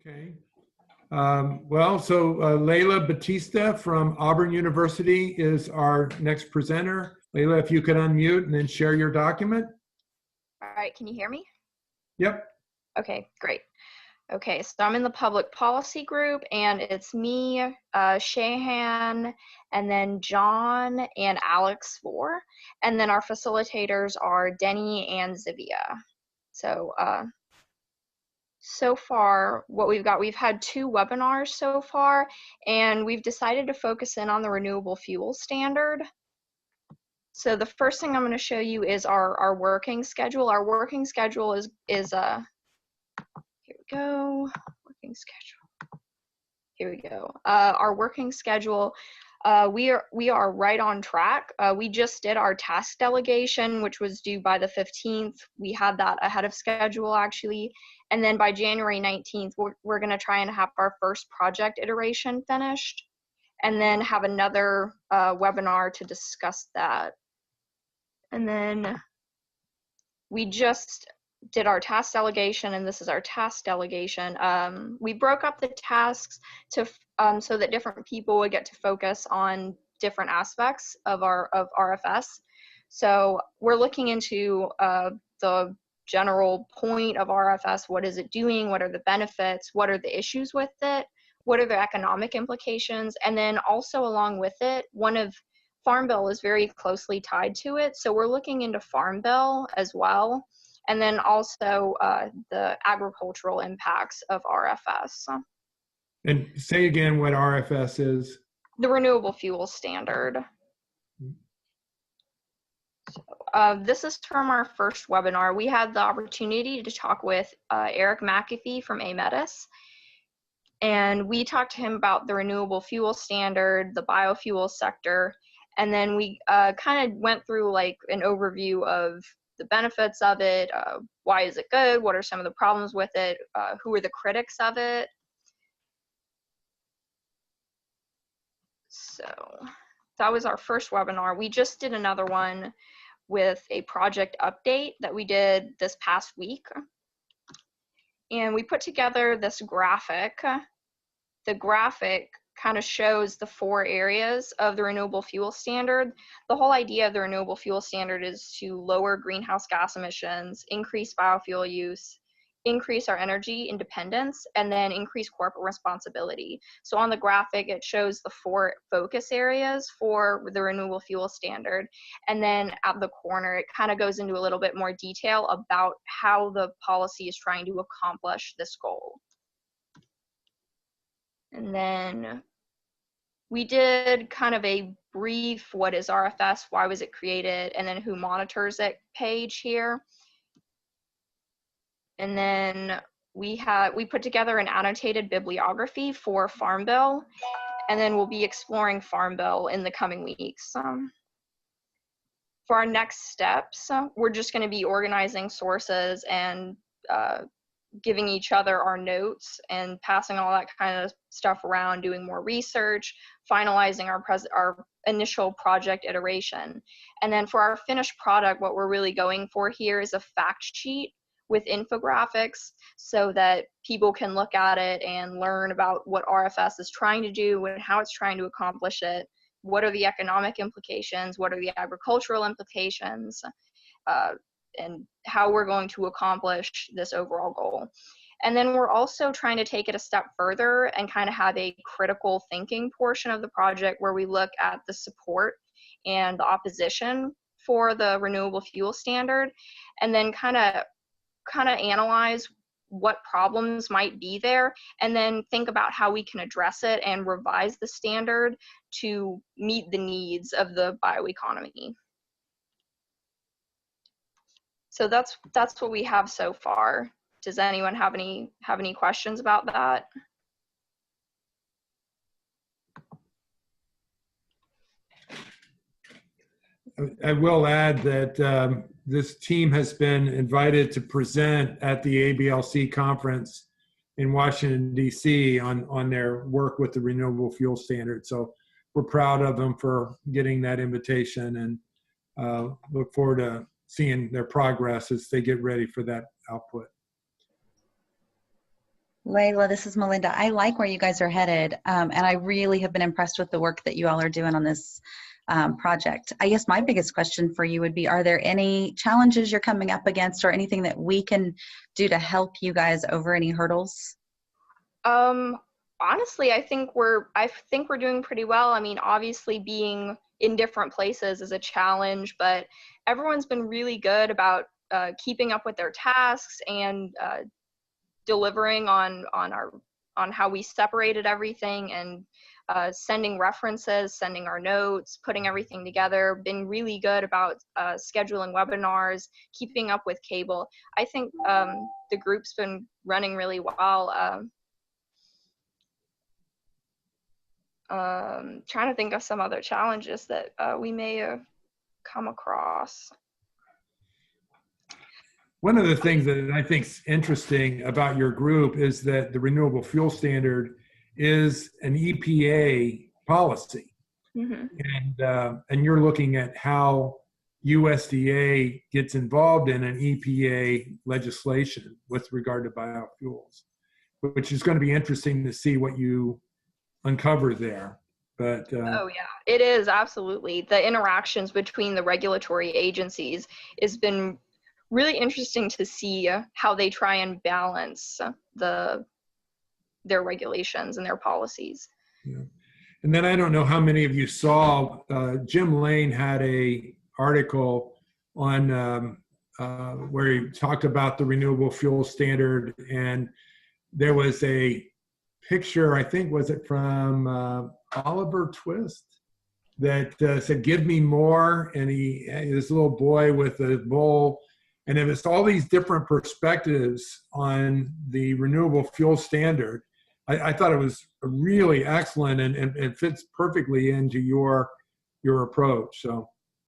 Okay. Leila Batista from Auburn University is our next presenter. Leila, if you could unmute and then share your document. All right, can you hear me? Yep. Okay, great. Okay, so I'm in the public policy group, and it's me, Shahan, and then John and Alex Four, and then our facilitators are Denny and Zivia. So far, what we've had 2 webinars so far, and we've decided to focus in on the renewable fuel standard. So the first thing I'm going to show you is our working schedule. Our working schedule is here we go, working schedule. Here we go. Our working schedule, we are right on track. We just did our task delegation, which was due by the 15th. We had that ahead of schedule, actually. And then by January 19th, we're going to try and have our first project iteration finished, and then have another webinar to discuss that. And then we just did our task delegation, and this is our task delegation. We broke up the tasks to so that different people would get to focus on different aspects of RFS. So we're looking into the general point of RFS. What is it doing? What are the benefits? What are the issues with it? What are the economic implications? And then also along with it, Farm Bill is very closely tied to it. So we're looking into Farm Bill as well. And then also the agricultural impacts of RFS. And say again what RFS is. The Renewable Fuel Standard. So, this is from our first webinar. We had the opportunity to talk with Eric McAfee from AMETIS. And we talked to him about the renewable fuel standard, the biofuel sector. And then we kind of went through like an overview of the benefits of it, why is it good, what are some of the problems with it, who are the critics of it. So that was our first webinar. We just did another one with a project update that we did this past week. And we put together this graphic. The graphic kind of shows the 4 areas of the renewable fuel standard. The whole idea of the renewable fuel standard is to lower greenhouse gas emissions, increase biofuel use, increase our energy independence, and then increase corporate responsibility. So on the graphic, it shows the 4 focus areas for the renewable fuel standard. And then at the corner, it kind of goes into a little bit more detail about how the policy is trying to accomplish this goal. And then we did kind of a brief, what is RFS, why was it created, and then who monitors it page here. And then we put together an annotated bibliography for Farm Bill, and then we'll be exploring Farm Bill in the coming weeks. For our next steps, we're just going to be organizing sources and giving each other our notes and passing all that kind of stuff around, doing more research, finalizing our initial project iteration. And then for our finished product, what we're really going for here is a fact sheet with infographics so that people can look at it and learn about what RFS is trying to do and how it's trying to accomplish it. What are the economic implications? What are the agricultural implications? And how we're going to accomplish this overall goal. And then we're also trying to take it a step further and kind of have a critical thinking portion of the project where we look at the support and the opposition for the renewable fuel standard, and then kind of analyze what problems might be there, and then think about how we can address it and revise the standard to meet the needs of the bioeconomy. So that's what we have so far. Does anyone have any questions about that? I will add that this team has been invited to present at the ABLC conference in Washington, D.C. on their work with the renewable fuel standard. So we're proud of them for getting that invitation, and look forward to seeing their progress as they get ready for that output. Layla, this is Melinda. I like where you guys are headed, and I really have been impressed with the work that you all are doing on this project. I guess my biggest question for you would be, are there any challenges you're coming up against or anything that we can do to help you guys over any hurdles? Honestly, I think we're doing pretty well. I mean, obviously being in different places is a challenge, but everyone's been really good about keeping up with their tasks and delivering on how we separated everything, and sending references, sending our notes, putting everything together. Been really good about scheduling webinars, keeping up with cable. I think the group's been running really well. Trying to think of some other challenges that we may have come across. One of the things that I think is interesting about your group is that the renewable fuel standard is an EPA policy. Mm-hmm. And you're looking at how USDA gets involved in an EPA legislation with regard to biofuels, which is going to be interesting to see what you uncover there. But oh yeah, it is, absolutely. The interactions between the regulatory agencies has been really interesting to see how they try and balance their regulations and their policies. Yeah. And then I don't know how many of you saw, Jim Lane had a article on where he talked about the renewable fuel standard, and there was a picture, I think, was it from Oliver Twist, that said, "Give me more," and this little boy with a bowl, and it was all these different perspectives on the renewable fuel standard. I thought it was really excellent, and fits perfectly into your approach. So